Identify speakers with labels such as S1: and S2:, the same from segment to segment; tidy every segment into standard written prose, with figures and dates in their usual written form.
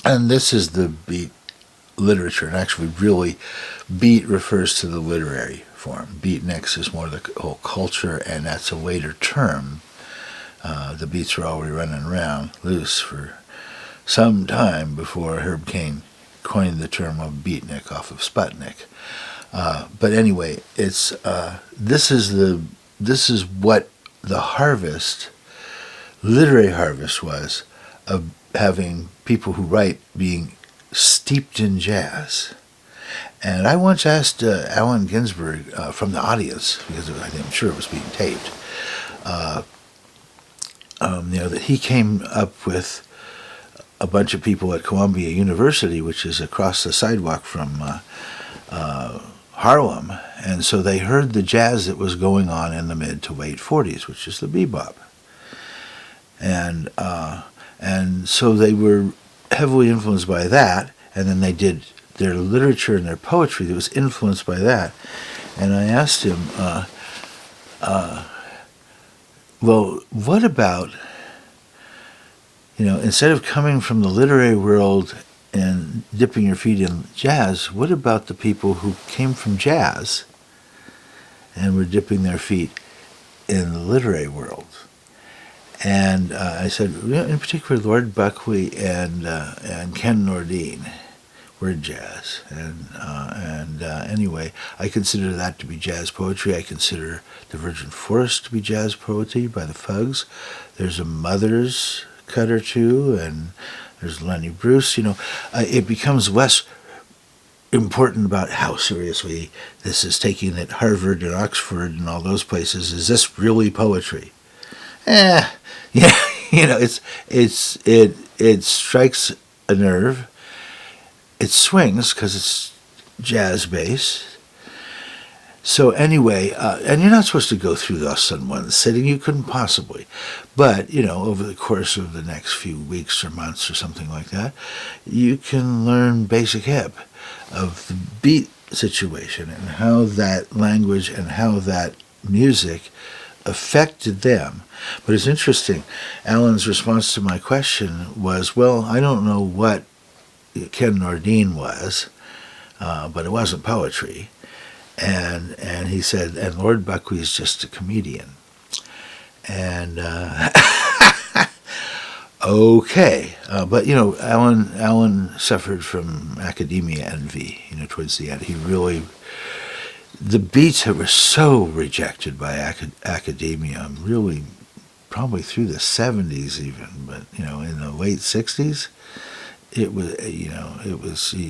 S1: And this is the beat literature, and actually really beat refers to the literary form. Beatniks is more the whole culture, and that's a later term. The beats were already running around loose for some time before Herb Caen coined the term of beatnik off of Sputnik. But anyway, it's this is what the harvest, literary harvest, was of having people who write being steeped in jazz. And I once asked Allen Ginsberg from the audience, because I'm sure it was being taped, that he came up with a bunch of people at Columbia University, which is across the sidewalk from Harlem, and so they heard the jazz that was going on in the mid to late 40s, which is the bebop. And so they were heavily influenced by that, and then they did their literature and their poetry that was influenced by that. And I asked him, well, what about, instead of coming from the literary world and dipping your feet in jazz, what about the people who came from jazz and were dipping their feet in the literary world? And I said, in particular, Lord Buckley and Ken Nordine were jazz. And anyway, I consider that to be jazz poetry. I consider The Virgin Forest to be jazz poetry by the Fugs. There's a Mother's cut or two, and there's Lenny Bruce. It becomes less important about how seriously this is taken at Harvard and Oxford and all those places. Is this really poetry? Yeah, it strikes a nerve. It swings because it's jazz bass. So anyway, and you're not supposed to go through this in one sitting. You couldn't possibly. But, over the course of the next few weeks or months or something like that, you can learn basic hip of the beat situation and how that language and how that music affected them. But it's interesting. Alan's response to my question was, well, I don't know what Ken Nordine was, but it wasn't poetry. And he said, and Lord Buckley's just a comedian. And okay, but Alan suffered from academia envy. Towards the end, he really, the beats that were so rejected by academia, really, probably through the 70s even, but in the late 60s. It was,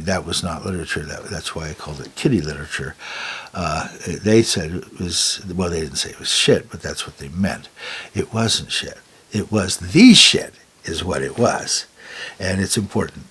S1: that was not literature. That's why I called it kiddie literature. They said it was, well, they didn't say it was shit, but that's what they meant. It wasn't shit. It was the shit is what it was. And it's important.